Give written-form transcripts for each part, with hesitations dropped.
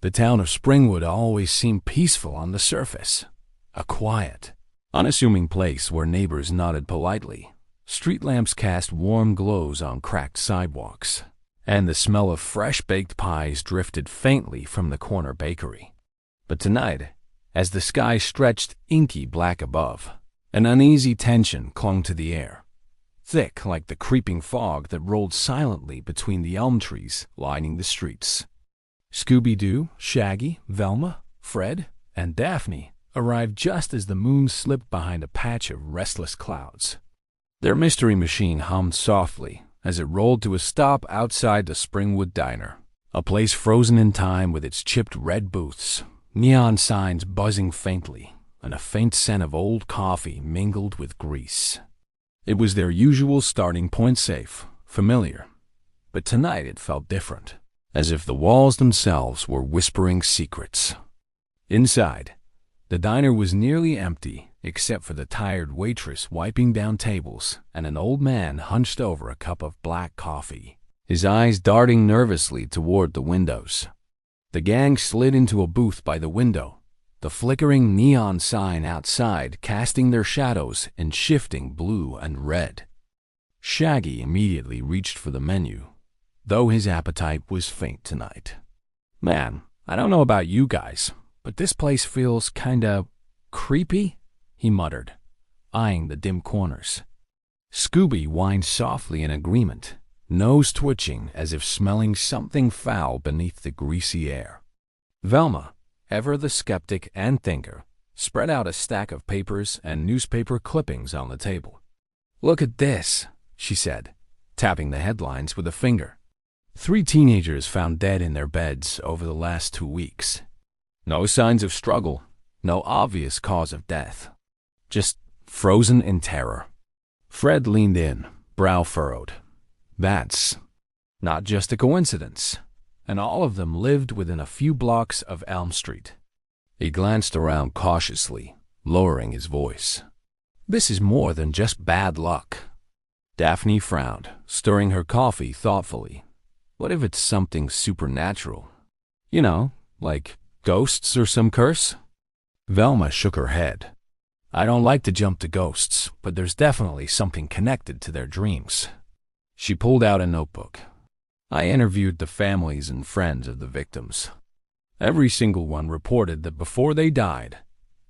The town of Springwood always seemed peaceful on the surface. A quiet, unassuming place where neighbors nodded politely. Street lamps cast warm glows on cracked sidewalks, and the smell of fresh-baked pies drifted faintly from the corner bakery. But tonight, as the sky stretched inky black above, an uneasy tension clung to the air, thick like the creeping fog that rolled silently between the elm trees lining the streets. Scooby-Doo, Shaggy, Velma, Fred, and Daphne arrived just as the moon slipped behind a patch of restless clouds. Their mystery machine hummed softly as it rolled to a stop outside the Springwood Diner, a place frozen in time with its chipped red booths, neon signs buzzing faintly, and a faint scent of old coffee mingled with grease. It was their usual starting point, safe, familiar, but tonight it felt different, as if the walls themselves were whispering secrets. Inside, the diner was nearly empty, except for the tired waitress wiping down tables and an old man hunched over a cup of black coffee, his eyes darting nervously toward the windows. The gang slid into a booth by the window, the flickering neon sign outside casting their shadows in shifting blue and red. Shaggy immediately reached for the menu, though his appetite was faint tonight. "Man, I don't know about you guys, but this place feels kinda creepy," he muttered, eyeing the dim corners. Scooby whined softly in agreement, nose twitching as if smelling something foul beneath the greasy air. Velma, ever the skeptic and thinker, spread out a stack of papers and newspaper clippings on the table. "Look at this," she said, tapping the headlines with a finger. 3 teenagers found dead in their beds over the last 2 weeks. No signs of struggle, no obvious cause of death. Just frozen in terror. Fred leaned in, brow furrowed. That's not just a coincidence, and all of them lived within a few blocks of Elm Street. He glanced around cautiously, lowering his voice. "This is more than just bad luck." Daphne frowned, stirring her coffee thoughtfully. What if it's something supernatural? You know, like ghosts or some curse? Velma shook her head. "I don't like to jump to ghosts, but there's definitely something connected to their dreams." She pulled out a notebook. "I interviewed the families and friends of the victims. Every single one reported that before they died,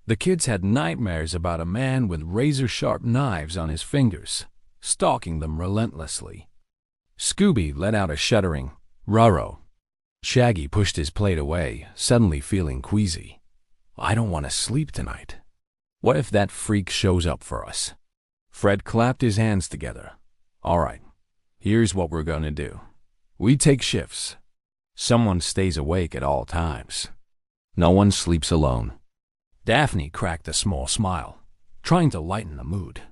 the kids had nightmares about a man with razor-sharp knives on his fingers, stalking them relentlessly." Scooby let out a shuddering "Roro." Shaggy pushed his plate away, suddenly feeling queasy. "I don't want to sleep tonight. What if that freak shows up for us?" Fred clapped his hands together. "All right, here's what we're going to do. We take shifts. Someone stays awake at all times. No one sleeps alone." Daphne cracked a small smile, trying to lighten the mood.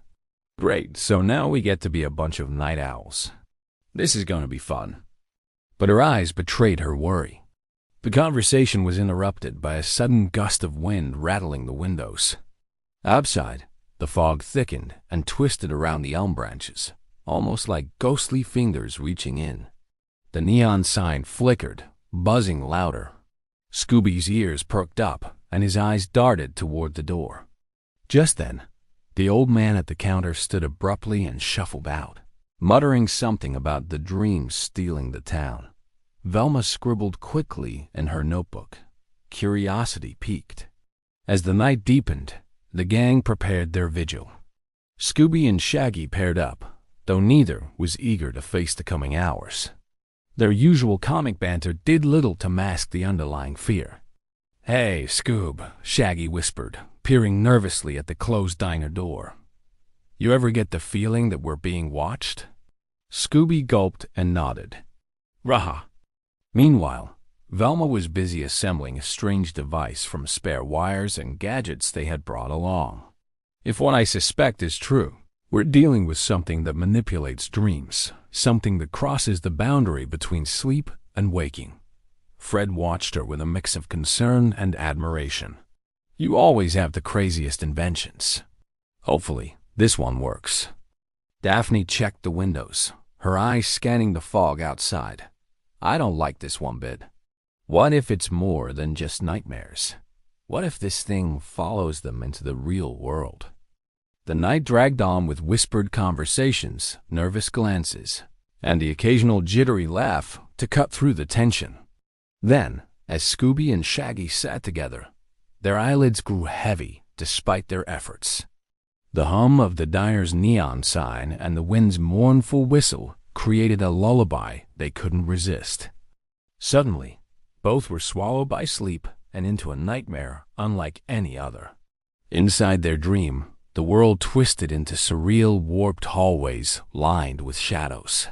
"Great, so now we get to be a bunch of night owls. This is going to be fun." But her eyes betrayed her worry. The conversation was interrupted by a sudden gust of wind rattling the windows. Outside, the fog thickened and twisted around the elm branches, almost like ghostly fingers reaching in. The neon sign flickered, buzzing louder. Scooby's ears perked up, and his eyes darted toward the door. Just then, the old man at the counter stood abruptly and shuffled out, muttering something about the dreams stealing the town. Velma scribbled quickly in her notebook. Curiosity piqued. As the night deepened, the gang prepared their vigil. Scooby and Shaggy paired up, though neither was eager to face the coming hours. Their usual comic banter did little to mask the underlying fear. "Hey, Scoob," Shaggy whispered, peering nervously at the closed diner door. "You ever get the feeling that we're being watched?" Scooby gulped and nodded. "Raha." Meanwhile, Velma was busy assembling a strange device from spare wires and gadgets they had brought along. "If what I suspect is true, we're dealing with something that manipulates dreams, something that crosses the boundary between sleep and waking." Fred watched her with a mix of concern and admiration. "You always have the craziest inventions. Hopefully, this one works." Daphne checked the windows, her eyes scanning the fog outside. "I don't like this one bit." What if it's more than just nightmares? What if this thing follows them into the real world? The night dragged on with whispered conversations, nervous glances, and the occasional jittery laugh to cut through the tension. Then, as Scooby and Shaggy sat together, their eyelids grew heavy despite their efforts. The hum of the diner's neon sign and the wind's mournful whistle created a lullaby they couldn't resist. Suddenly, both were swallowed by sleep and into a nightmare unlike any other. Inside their dream, the world twisted into surreal, warped hallways lined with shadows.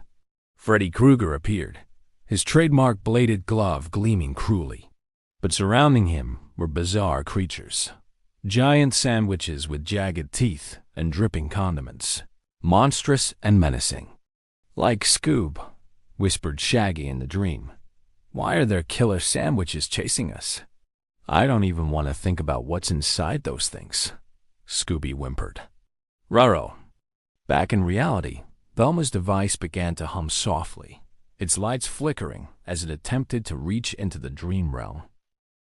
Freddy Krueger appeared, his trademark bladed glove gleaming cruelly. But surrounding him were bizarre creatures. Giant sandwiches with jagged teeth and dripping condiments. Monstrous and menacing. "Like Scoob," whispered Shaggy in the dream. "Why are there killer sandwiches chasing us?" "I don't even want to think about what's inside those things," Scooby whimpered. Rurro. Back in reality, Velma's device began to hum softly, its lights flickering as it attempted to reach into the dream realm.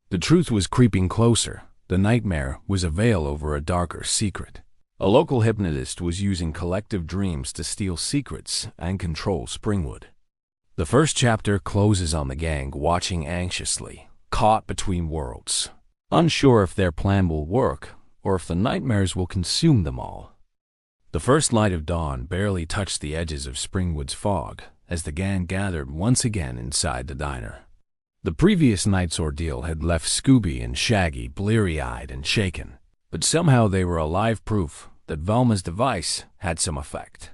The truth was creeping closer. The nightmare was a veil over a darker secret. A local hypnotist was using collective dreams to steal secrets and control Springwood. The first chapter closes on the gang watching anxiously, caught between worlds, unsure if their plan will work or if the nightmares will consume them all. The first light of dawn barely touched the edges of Springwood's fog as the gang gathered once again inside the diner. The previous night's ordeal had left Scooby and Shaggy bleary-eyed and shaken, but somehow they were alive proof that Velma's device had some effect.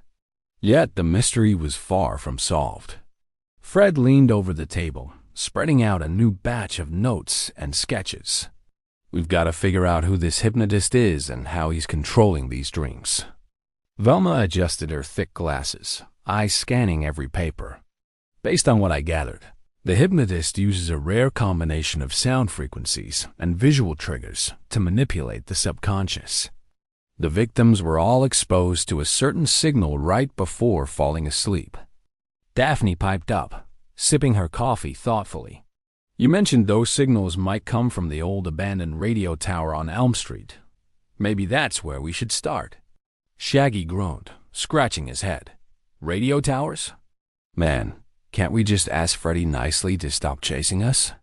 Yet the mystery was far from solved. Fred leaned over the table, spreading out a new batch of notes and sketches. "We've got to figure out who this hypnotist is and how he's controlling these dreams." Velma adjusted her thick glasses, eyes scanning every paper. "Based on what I gathered, the hypnotist uses a rare combination of sound frequencies and visual triggers to manipulate the subconscious. The victims were all exposed to a certain signal right before falling asleep." Daphne piped up, sipping her coffee thoughtfully. "You mentioned those signals might come from the old abandoned radio tower on Elm Street. Maybe that's where we should start." Shaggy groaned, scratching his head. "Radio towers? Man, can't we just ask Freddy nicely to stop chasing us?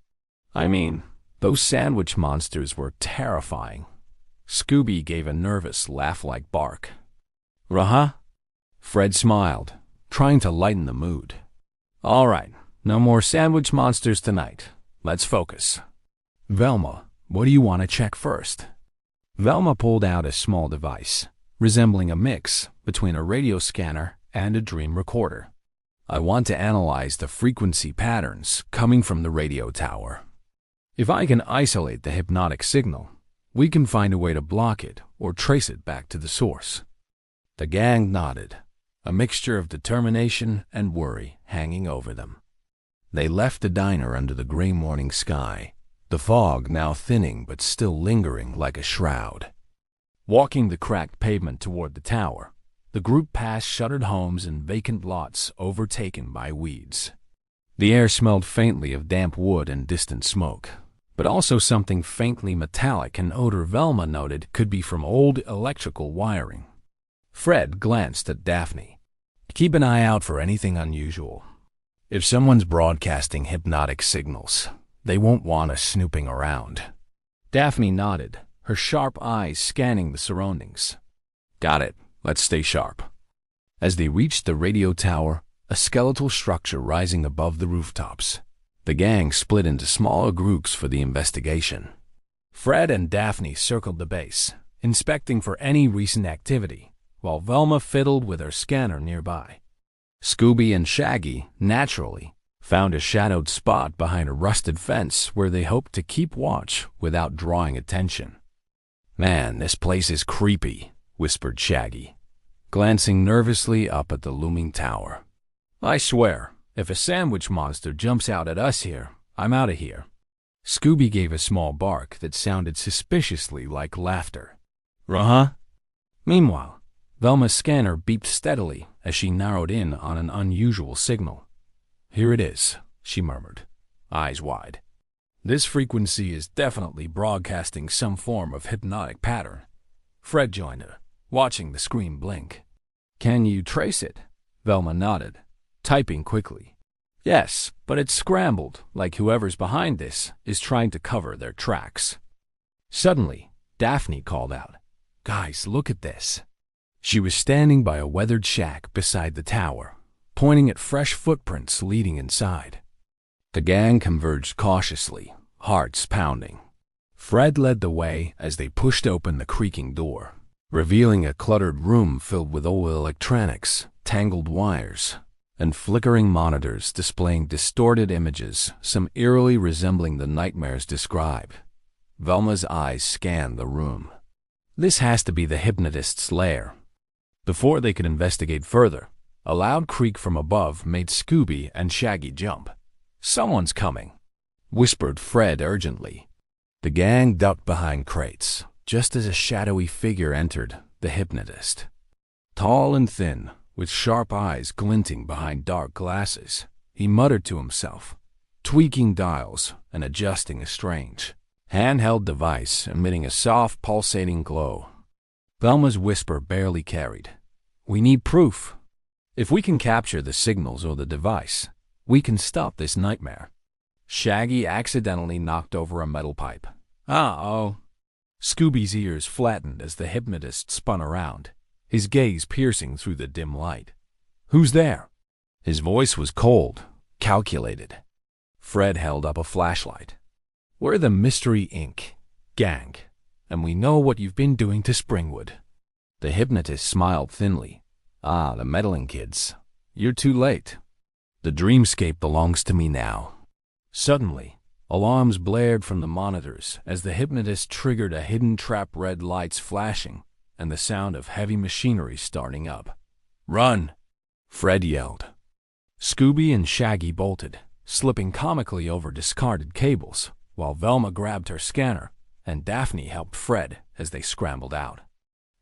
I mean, those sandwich monsters were terrifying." Scooby gave a nervous, laugh-like bark. "Uh-huh." Fred smiled, trying to lighten the mood. "All right, no more sandwich monsters tonight. Let's focus. Velma, what do you want to check first?" Velma pulled out a small device, resembling a mix between a radio scanner and a dream recorder. "I want to analyze the frequency patterns coming from the radio tower. If I can isolate the hypnotic signal, we can find a way to block it or trace it back to the source." The gang nodded, a mixture of determination and worry hanging over them. They left the diner under the gray morning sky, the fog now thinning but still lingering like a shroud. Walking the cracked pavement toward the tower, the group passed shuttered homes and vacant lots overtaken by weeds. The air smelled faintly of damp wood and distant smoke, but also something faintly metallic, an odor Velma noted could be from old electrical wiring. Fred glanced at Daphne. "Keep an eye out for anything unusual. If someone's broadcasting hypnotic signals, they won't want us snooping around." Daphne nodded, her sharp eyes scanning the surroundings. "Got it. Let's stay sharp." As they reached the radio tower, a skeletal structure rising above the rooftops, the gang split into smaller groups for the investigation. Fred and Daphne circled the base, inspecting for any recent activity, while Velma fiddled with her scanner nearby. Scooby and Shaggy, naturally, found a shadowed spot behind a rusted fence where they hoped to keep watch without drawing attention. "Man, this place is creepy," whispered Shaggy, glancing nervously up at the looming tower. "I swear, if a sandwich monster jumps out at us here, I'm out of here." Scooby gave a small bark that sounded suspiciously like laughter. "Uh-huh." Meanwhile, Velma's scanner beeped steadily as she narrowed in on an unusual signal. "Here it is," she murmured, eyes wide. This frequency is definitely broadcasting some form of hypnotic pattern. Fred joined her, watching the screen blink. Can you trace it? Velma nodded, typing quickly. Yes, but it's scrambled, like whoever's behind this is trying to cover their tracks. Suddenly, Daphne called out, Guys, look at this. She was standing by a weathered shack beside the tower, pointing at fresh footprints leading inside. The gang converged cautiously, hearts pounding. Fred led the way as they pushed open the creaking door, revealing a cluttered room filled with old electronics, tangled wires, and flickering monitors displaying distorted images, some eerily resembling the nightmares described. Velma's eyes scanned the room. This has to be the hypnotist's lair. Before they could investigate further, a loud creak from above made Scooby and Shaggy jump. Someone's coming, whispered Fred urgently. The gang ducked behind crates, just as a shadowy figure entered the hypnotist. Tall and thin, with sharp eyes glinting behind dark glasses, he muttered to himself, tweaking dials and adjusting a strange, handheld device emitting a soft, pulsating glow. Velma's whisper barely carried. We need proof. If we can capture the signals or the device, we can stop this nightmare. Shaggy accidentally knocked over a metal pipe. Uh-oh. Scooby's ears flattened as the hypnotist spun around, his gaze piercing through the dim light. Who's there? His voice was cold, calculated. Fred held up a flashlight. We're the Mystery Inc. gang, and we know what you've been doing to Springwood. The hypnotist smiled thinly. Ah, the meddling kids. You're too late. The dreamscape belongs to me now. Suddenly, alarms blared from the monitors as the hypnotist triggered a hidden trap, red lights flashing and the sound of heavy machinery starting up. Run! Fred yelled. Scooby and Shaggy bolted, slipping comically over discarded cables, while Velma grabbed her scanner and Daphne helped Fred as they scrambled out.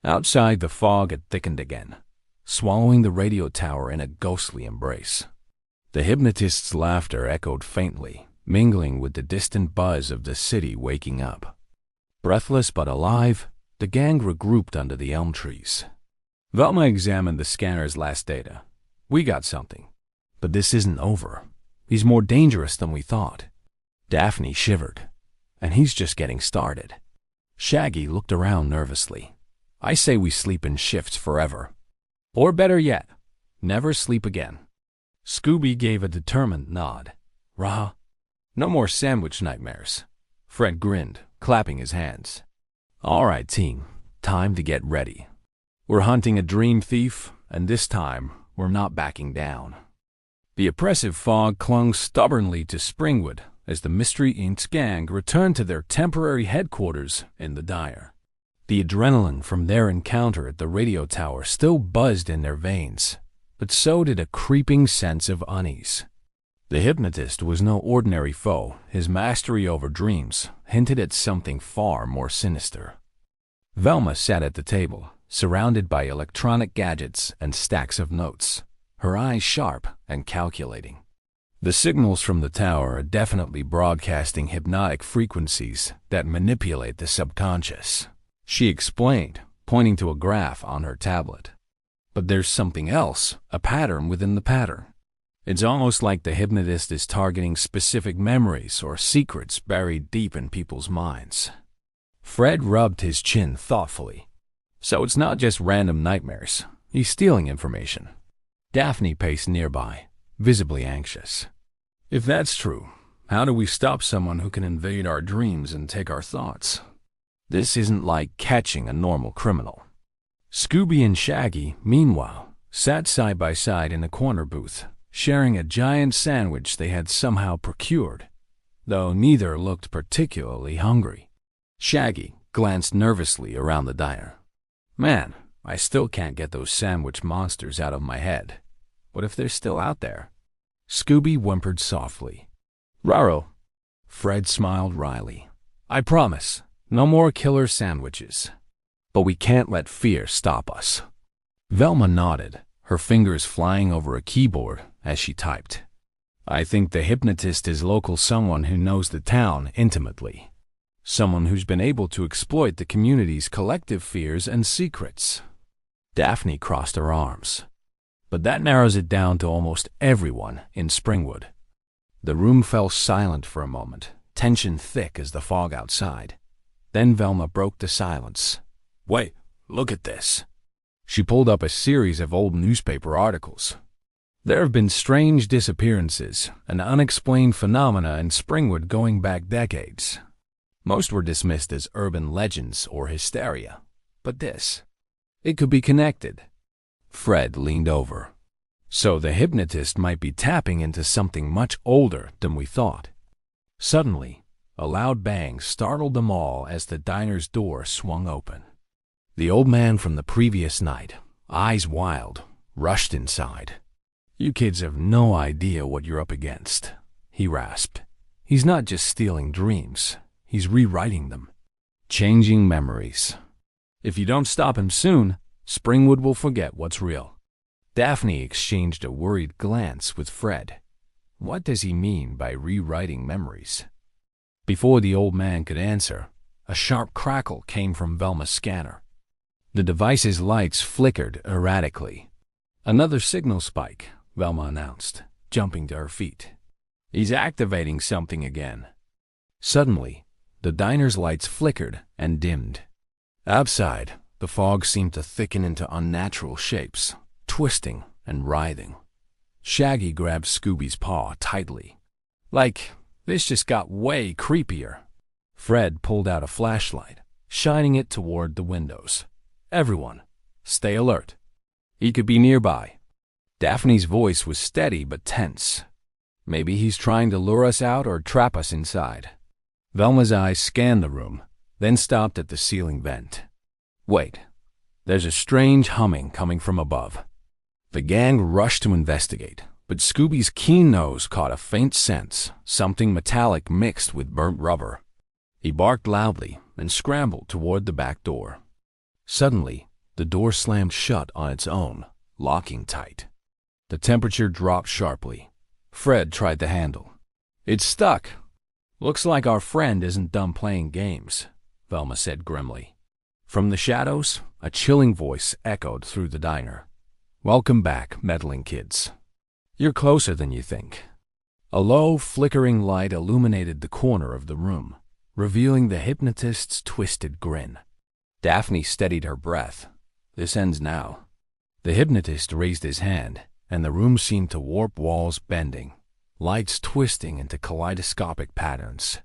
Outside, the fog had thickened again, swallowing the radio tower in a ghostly embrace. The hypnotist's laughter echoed faintly, mingling with the distant buzz of the city waking up. Breathless but alive, the gang regrouped under the elm trees. Velma examined the scanner's last data. We got something. But this isn't over. He's more dangerous than we thought. Daphne shivered. And he's just getting started. Shaggy looked around nervously. I say we sleep in shifts forever. Or better yet, never sleep again. Scooby gave a determined nod. Rah, no more sandwich nightmares. Fred grinned, clapping his hands. All right, team, time to get ready. We're hunting a dream thief, and this time, we're not backing down. The oppressive fog clung stubbornly to Springwood as the Mystery Inc.'s gang returned to their temporary headquarters in the Dyer. The adrenaline from their encounter at the radio tower still buzzed in their veins, but so did a creeping sense of unease. The hypnotist was no ordinary foe. His mastery over dreams hinted at something far more sinister. Velma sat at the table, surrounded by electronic gadgets and stacks of notes, her eyes sharp and calculating. The signals from the tower are definitely broadcasting hypnotic frequencies that manipulate the subconscious, she explained, pointing to a graph on her tablet. But there's something else, a pattern within the pattern. It's almost like the hypnotist is targeting specific memories or secrets buried deep in people's minds. Fred rubbed his chin thoughtfully. So it's not just random nightmares. He's stealing information. Daphne paced nearby, visibly anxious. If that's true, how do we stop someone who can invade our dreams and take our thoughts? This isn't like catching a normal criminal. Scooby and Shaggy, meanwhile, sat side by side in a corner booth, sharing a giant sandwich they had somehow procured, though neither looked particularly hungry. Shaggy glanced nervously around the diner. Man, I still can't get those sandwich monsters out of my head. What if they're still out there? Scooby whimpered softly. Raro. Fred smiled wryly. I promise, no more killer sandwiches. But we can't let fear stop us. Velma nodded, her fingers flying over a keyboard as she typed. I think the hypnotist is local someone who knows the town intimately. Someone who's been able to exploit the community's collective fears and secrets. Daphne crossed her arms. But that narrows it down to almost everyone in Springwood. The room fell silent for a moment, tension thick as the fog outside. Then Velma broke the silence. "Wait, look at this." She pulled up a series of old newspaper articles. There have been strange disappearances and unexplained phenomena in Springwood going back decades. Most were dismissed as urban legends or hysteria. But this, it could be connected. Fred leaned over. So the hypnotist might be tapping into something much older than we thought. Suddenly, a loud bang startled them all as the diner's door swung open. The old man from the previous night, eyes wild, rushed inside. "You kids have no idea what you're up against," he rasped. "He's not just stealing dreams, he's rewriting them, changing memories. If you don't stop him soon, Springwood will forget what's real." Daphne exchanged a worried glance with Fred. What does he mean by rewriting memories? Before the old man could answer, a sharp crackle came from Velma's scanner. The device's lights flickered erratically. "Another signal spike," Velma announced, jumping to her feet. "He's activating something again." Suddenly, the diner's lights flickered and dimmed. Outside, the fog seemed to thicken into unnatural shapes, twisting and writhing. Shaggy grabbed Scooby's paw tightly. "Like, this just got way creepier." Fred pulled out a flashlight, shining it toward the windows. "Everyone, stay alert. He could be nearby." Daphne's voice was steady but tense. "Maybe he's trying to lure us out or trap us inside." Velma's eyes scanned the room, then stopped at the ceiling vent. "Wait, there's a strange humming coming from above." The gang rushed to investigate, but Scooby's keen nose caught a faint sense, something metallic mixed with burnt rubber. He barked loudly and scrambled toward the back door. Suddenly, the door slammed shut on its own, locking tight. The temperature dropped sharply. Fred tried the handle. "It's stuck. Looks like our friend isn't done playing games," Velma said grimly. From the shadows, a chilling voice echoed through the diner. "Welcome back, meddling kids. You're closer than you think." A low, flickering light illuminated the corner of the room, revealing the hypnotist's twisted grin. Daphne steadied her breath. "This ends now." The hypnotist raised his hand, and the room seemed to warp, walls bending, lights twisting into kaleidoscopic patterns.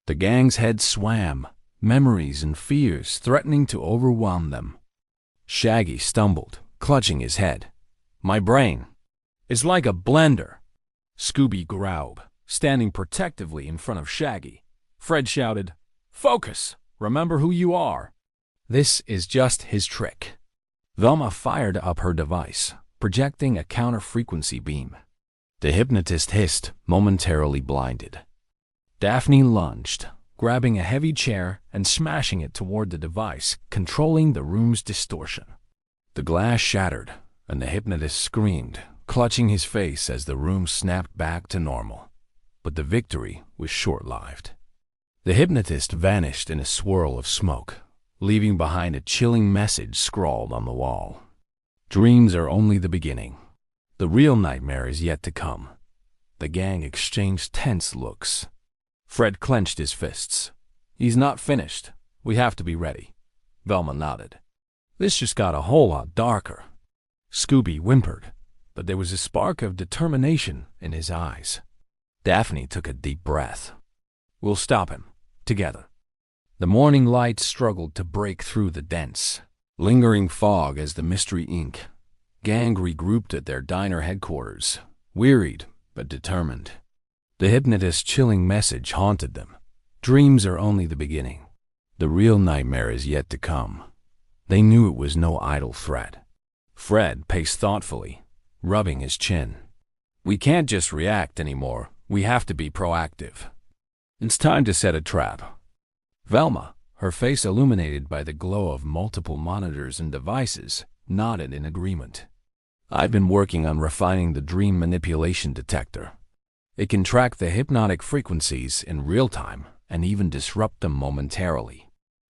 The gang's heads swam, memories and fears threatening to overwhelm them. Shaggy stumbled, clutching his head. "My brain. It's like a blender." Scooby growled, standing protectively in front of Shaggy. Fred shouted, "Focus! Remember who you are." This is just his trick. Velma fired up her device, projecting a counter-frequency beam. The hypnotist hissed, momentarily blinded. Daphne lunged, grabbing a heavy chair and smashing it toward the device, controlling the room's distortion. The glass shattered, and the hypnotist screamed, clutching his face as the room snapped back to normal. But the victory was short-lived. The hypnotist vanished in a swirl of smoke, leaving behind a chilling message scrawled on the wall. "Dreams are only the beginning. The real nightmare is yet to come." The gang exchanged tense looks. Fred clenched his fists. "He's not finished. We have to be ready." Velma nodded. "This just got a whole lot darker." Scooby whimpered, but there was a spark of determination in his eyes. Daphne took a deep breath. "We'll stop him, together." The morning light struggled to break through the dense, lingering fog as the mystery ink. Gang regrouped at their diner headquarters, wearied but determined. The hypnotist's chilling message haunted them. Dreams are only the beginning. The real nightmare is yet to come. They knew it was no idle threat. Fred paced thoughtfully, rubbing his chin. "We can't just react anymore. We have to be proactive. It's time to set a trap." Velma, her face illuminated by the glow of multiple monitors and devices, nodded in agreement. "I've been working on refining the dream manipulation detector. It can track the hypnotic frequencies in real time and even disrupt them momentarily.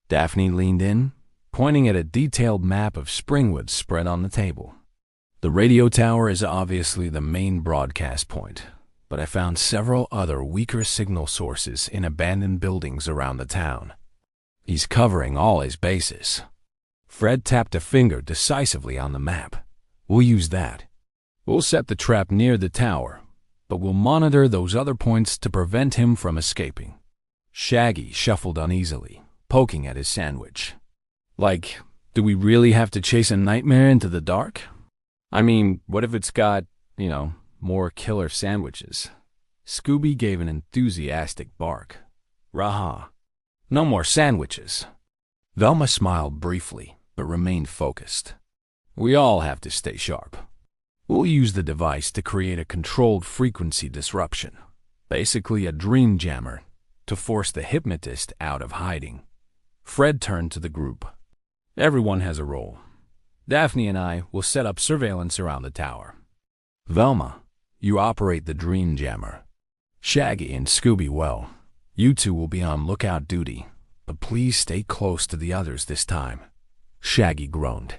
Daphne leaned in, pointing at a detailed map of Springwood spread on the table. The radio tower is obviously the main broadcast point, but I found several other weaker signal sources in abandoned buildings around the town. He's covering all his bases. Fred tapped a finger decisively on the map. We'll use that. We'll set the trap near the tower, but we'll monitor those other points to prevent him from escaping. Shaggy shuffled uneasily, poking at his sandwich. Like, do we really have to chase a nightmare into the dark? I mean, what if it's got, more killer sandwiches? Scooby gave an enthusiastic bark. Raha. No more sandwiches. Velma smiled briefly, but remained focused. We all have to stay sharp. We'll use the device to create a controlled frequency disruption, basically a dream jammer, to force the hypnotist out of hiding. Fred turned to the group. Everyone has a role. Daphne and I will set up surveillance around the tower. Velma, you operate the dream jammer. Shaggy and Scooby, well, you two will be on lookout duty, but please stay close to the others this time. Shaggy groaned.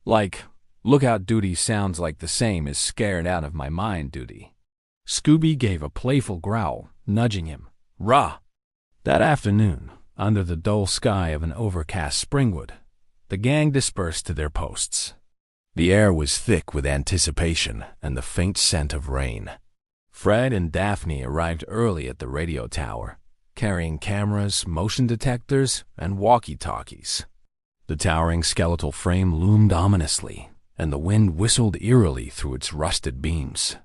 Like, lookout duty sounds like the same as scared out of my mind duty. Scooby gave a playful growl, nudging him. Rah! That afternoon, under the dull sky of an overcast Springwood, the gang dispersed to their posts. The air was thick with anticipation and the faint scent of rain. Fred and Daphne arrived early at the radio tower, carrying cameras, motion detectors, and walkie-talkies. The towering skeletal frame loomed ominously, and the wind whistled eerily through its rusted beams.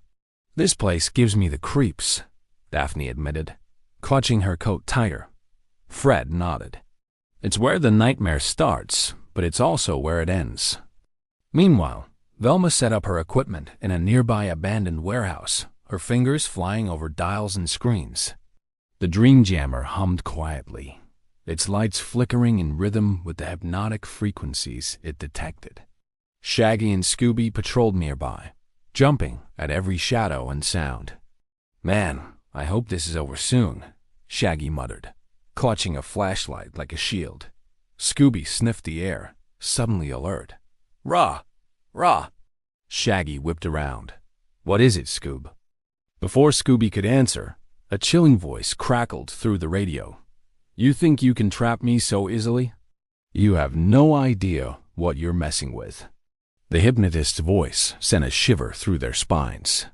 This place gives me the creeps, Daphne admitted, clutching her coat tighter. Fred nodded. It's where the nightmare starts, but it's also where it ends. Meanwhile, Velma set up her equipment in a nearby abandoned warehouse, her fingers flying over dials and screens. The dream jammer hummed quietly, its lights flickering in rhythm with the hypnotic frequencies it detected. Shaggy and Scooby patrolled nearby, jumping at every shadow and sound. Man, I hope this is over soon, Shaggy muttered, clutching a flashlight like a shield. Scooby sniffed the air, suddenly alert. Rah! Rah! Shaggy whipped around. What is it, Scoob? Before Scooby could answer, a chilling voice crackled through the radio. You think you can trap me so easily? You have no idea what you're messing with. The hypnotist's voice sent a shiver through their spines.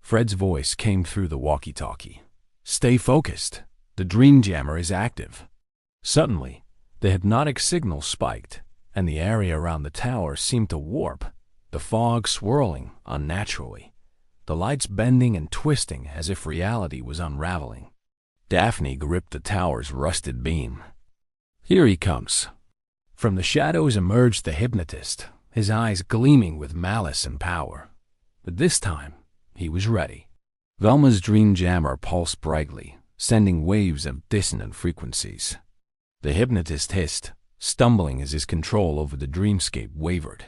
Fred's voice came through the walkie-talkie. Stay focused. The dream jammer is active. Suddenly, the hypnotic signal spiked, and the area around the tower seemed to warp, the fog swirling unnaturally, the lights bending and twisting as if reality was unraveling. Daphne gripped the tower's rusted beam. Here he comes. From the shadows emerged the hypnotist, his eyes gleaming with malice and power. But this time, he was ready. Velma's dream jammer pulsed brightly, sending waves of dissonant frequencies. The hypnotist hissed, stumbling as his control over the dreamscape wavered.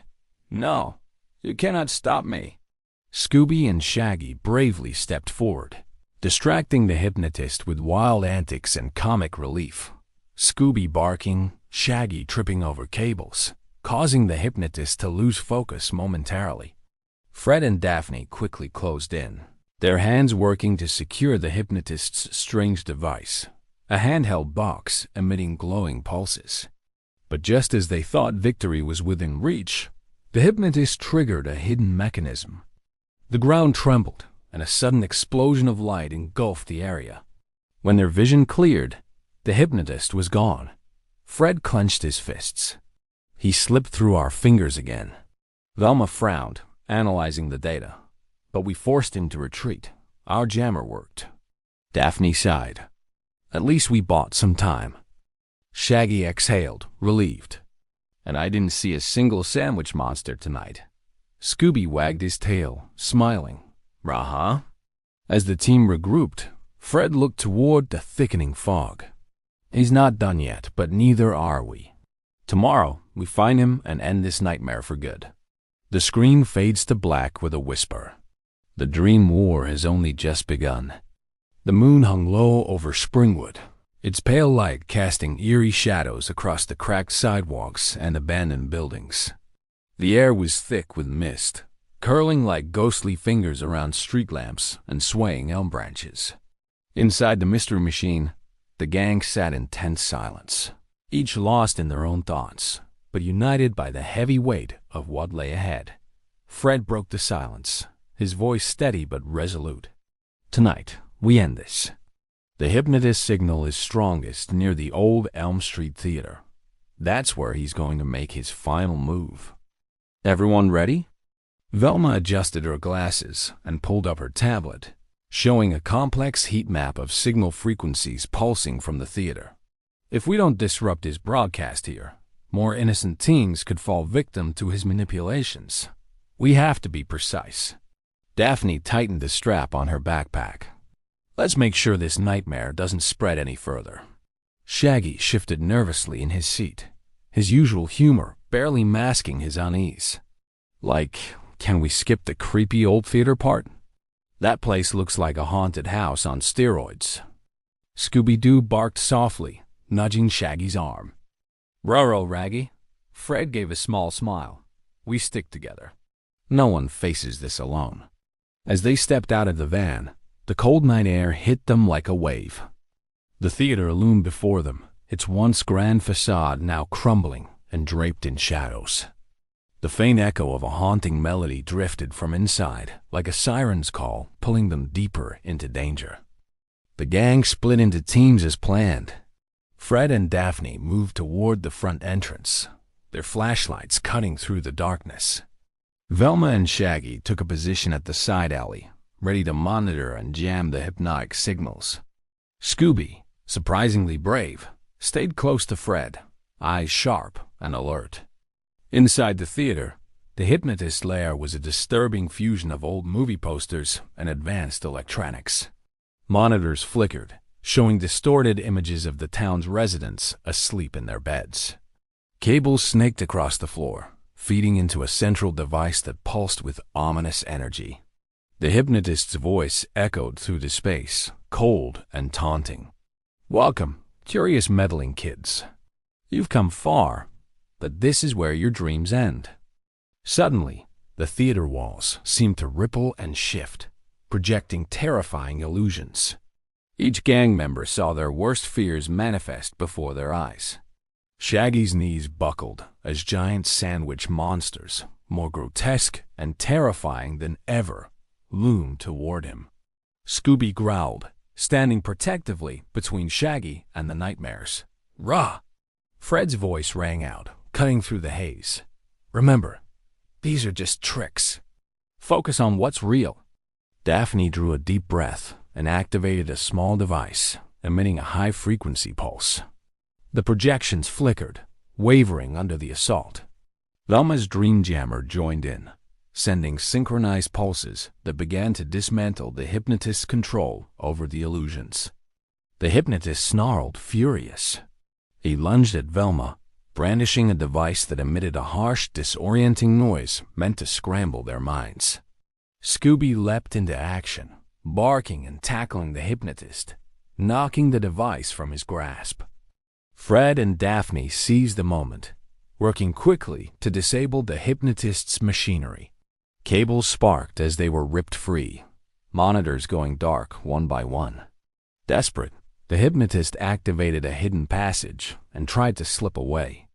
No, you cannot stop me. Scooby and Shaggy bravely stepped forward, distracting the hypnotist with wild antics and comic relief. Scooby barking, Shaggy tripping over cables, causing the hypnotist to lose focus momentarily. Fred and Daphne quickly closed in, their hands working to secure the hypnotist's strange device, a handheld box emitting glowing pulses. But just as they thought victory was within reach, the hypnotist triggered a hidden mechanism. The ground trembled, and a sudden explosion of light engulfed the area. When their vision cleared, the hypnotist was gone. Fred clenched his fists. He slipped through our fingers again. Velma frowned, analyzing the data. But we forced him to retreat. Our jammer worked. Daphne sighed. At least we bought some time. Shaggy exhaled, relieved. And I didn't see a single sandwich monster tonight. Scooby wagged his tail, smiling. Raha. As the team regrouped, Fred looked toward the thickening fog. He's not done yet, but neither are we. Tomorrow, we find him and end this nightmare for good. The screen fades to black with a whisper. The dream war has only just begun. The moon hung low over Springwood, its pale light casting eerie shadows across the cracked sidewalks and abandoned buildings. The air was thick with mist, curling like ghostly fingers around street lamps and swaying elm branches. Inside the mystery machine, the gang sat in tense silence, each lost in their own thoughts, but united by the heavy weight of what lay ahead. Fred broke the silence, his voice steady but resolute. "Tonight, we end this. The hypnotist signal is strongest near the old Elm Street theater. That's where he's going to make his final move. Everyone ready?" Velma adjusted her glasses and pulled up her tablet, showing a complex heat map of signal frequencies pulsing from the theater. "If we don't disrupt his broadcast here, more innocent teens could fall victim to his manipulations. We have to be precise." Daphne tightened the strap on her backpack. "Let's make sure this nightmare doesn't spread any further." Shaggy shifted nervously in his seat, his usual humor barely masking his unease. "Like, can we skip the creepy old theater part? That place looks like a haunted house on steroids." Scooby-Doo barked softly, nudging Shaggy's arm. "Ruh-roh, Raggy." Fred gave a small smile. "We stick together. No one faces this alone." As they stepped out of the van, the cold night air hit them like a wave. The theater loomed before them, its once grand facade now crumbling and draped in shadows. The faint echo of a haunting melody drifted from inside, like a siren's call, pulling them deeper into danger. The gang split into teams as planned. Fred and Daphne moved toward the front entrance, their flashlights cutting through the darkness. Velma and Shaggy took a position at the side alley, ready to monitor and jam the hypnotic signals. Scooby, surprisingly brave, stayed close to Fred, eyes sharp and alert. Inside the theater, the hypnotist lair was a disturbing fusion of old movie posters and advanced electronics. Monitors flickered, showing distorted images of the town's residents asleep in their beds. Cables snaked across the floor, feeding into a central device that pulsed with ominous energy. The hypnotist's voice echoed through the space, cold and taunting. "Welcome, curious meddling kids. You've come far, but this is where your dreams end." Suddenly, the theater walls seemed to ripple and shift, projecting terrifying illusions. Each gang member saw their worst fears manifest before their eyes. Shaggy's knees buckled as giant sandwich monsters, more grotesque and terrifying than ever, loomed toward him. Scooby growled, standing protectively between Shaggy and the nightmares. "Rah!" Fred's voice rang out, cutting through the haze. "Remember, these are just tricks. Focus on what's real." Daphne drew a deep breath and activated a small device, emitting a high-frequency pulse. The projections flickered, wavering under the assault. Velma's dream jammer joined in, sending synchronized pulses that began to dismantle the hypnotist's control over the illusions. The hypnotist snarled, furious. He lunged at Velma, brandishing a device that emitted a harsh, disorienting noise meant to scramble their minds. Scooby leapt into action, barking and tackling the hypnotist, knocking the device from his grasp. Fred and Daphne seized the moment, working quickly to disable the hypnotist's machinery. Cables sparked as they were ripped free, monitors going dark one by one. Desperate, the hypnotist activated a hidden passage and tried to slip away.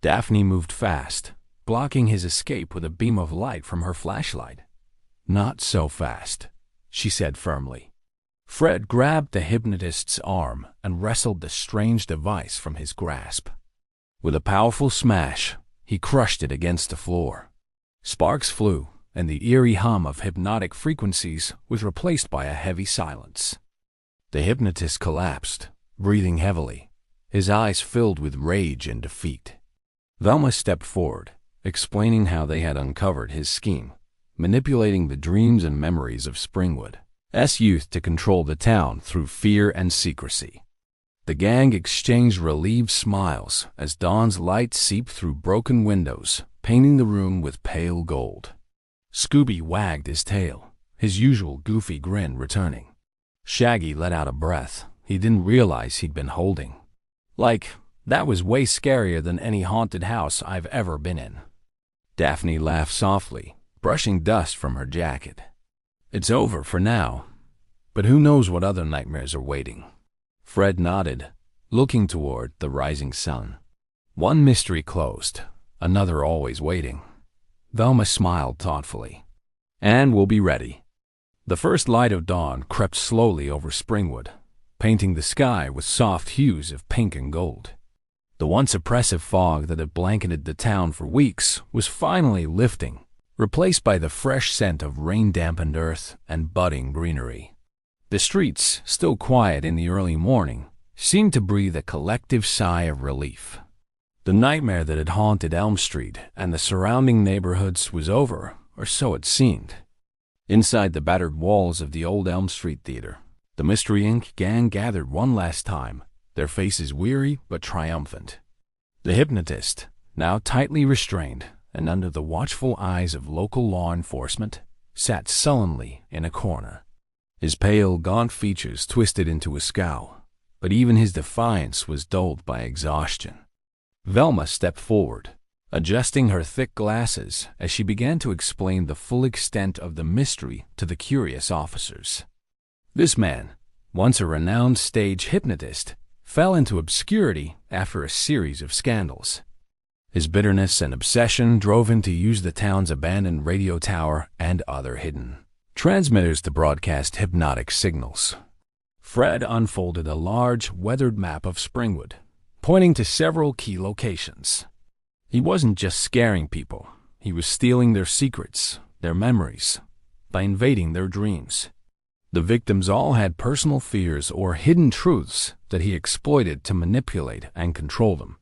Daphne moved fast, blocking his escape with a beam of light from her flashlight. "Not so fast," she said firmly. Fred grabbed the hypnotist's arm and wrestled the strange device from his grasp. With a powerful smash, he crushed it against the floor. Sparks flew, and the eerie hum of hypnotic frequencies was replaced by a heavy silence. The hypnotist collapsed, breathing heavily, his eyes filled with rage and defeat. Velma stepped forward, explaining how they had uncovered his scheme, manipulating the dreams and memories of Springwood's youth to control the town through fear and secrecy. The gang exchanged relieved smiles as dawn's light seeped through broken windows, painting the room with pale gold. Scooby wagged his tail, his usual goofy grin returning. Shaggy let out a breath he didn't realize he'd been holding. Like, that was way scarier than any haunted house I've ever been in. Daphne laughed softly, brushing dust from her jacket. It's over for now, but who knows what other nightmares are waiting. Fred nodded, looking toward the rising sun. One mystery closed, another always waiting. Velma smiled thoughtfully. And we'll be ready. The first light of dawn crept slowly over Springwood, painting the sky with soft hues of pink and gold. The once oppressive fog that had blanketed the town for weeks was finally lifting, replaced by the fresh scent of rain-dampened earth and budding greenery. The streets, still quiet in the early morning, seemed to breathe a collective sigh of relief. The nightmare that had haunted Elm Street and the surrounding neighborhoods was over, or so it seemed. Inside the battered walls of the old Elm Street theater, the Mystery Inc. gang gathered one last time, their faces weary but triumphant. The hypnotist, now tightly restrained and under the watchful eyes of local law enforcement, sat sullenly in a corner. His pale, gaunt features twisted into a scowl, but even his defiance was dulled by exhaustion. Velma stepped forward, adjusting her thick glasses as she began to explain the full extent of the mystery to the curious officers. This man, once a renowned stage hypnotist, fell into obscurity after a series of scandals. His bitterness and obsession drove him to use the town's abandoned radio tower and other hidden transmitters to broadcast hypnotic signals. Fred unfolded a large, weathered map of Springwood, pointing to several key locations. He wasn't just scaring people, he was stealing their secrets, their memories, by invading their dreams. The victims all had personal fears or hidden truths that he exploited to manipulate and control them.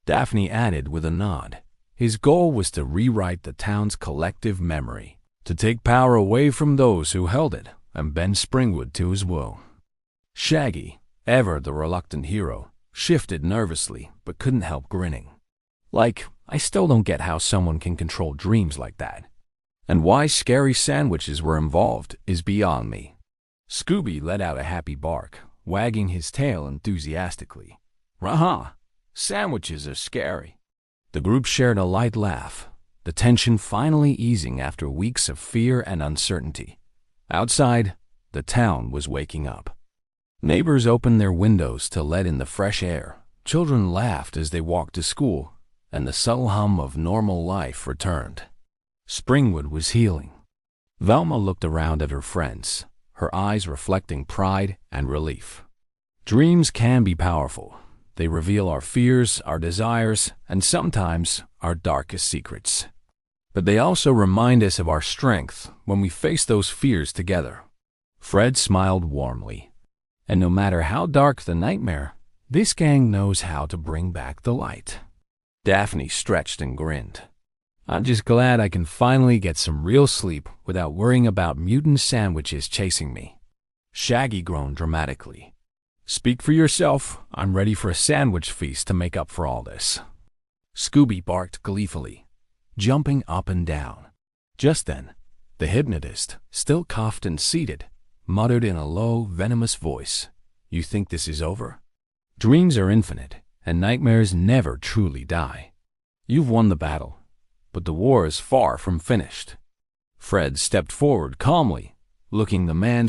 Daphne added with a nod. His goal was to rewrite the town's collective memory, to take power away from those who held it and bend Springwood to his will. Shaggy, ever the reluctant hero, shifted nervously but couldn't help grinning. Like, I still don't get how someone can control dreams like that. And why scary sandwiches were involved is beyond me. Scooby let out a happy bark, wagging his tail enthusiastically. Rah-ha! Sandwiches are scary. The group shared a light laugh, the tension finally easing after weeks of fear and uncertainty. Outside, the town was waking up. Neighbors opened their windows to let in the fresh air. Children laughed as they walked to school, and the subtle hum of normal life returned. Springwood was healing. Velma looked around at her friends, her eyes reflecting pride and relief. Dreams can be powerful. They reveal our fears, our desires, and sometimes our darkest secrets. But they also remind us of our strength when we face those fears together. Fred smiled warmly. And no matter how dark the nightmare, this gang knows how to bring back the light. Daphne stretched and grinned. I'm just glad I can finally get some real sleep without worrying about mutant sandwiches chasing me. Shaggy groaned dramatically. Speak for yourself. I'm ready for a sandwich feast to make up for all this. Scooby barked gleefully, jumping up and down. Just then, the hypnotist, still cuffed and seated, muttered in a low, venomous voice, You think this is over? Dreams are infinite, and nightmares never truly die. You've won the battle, but the war is far from finished. Fred stepped forward calmly, looking the man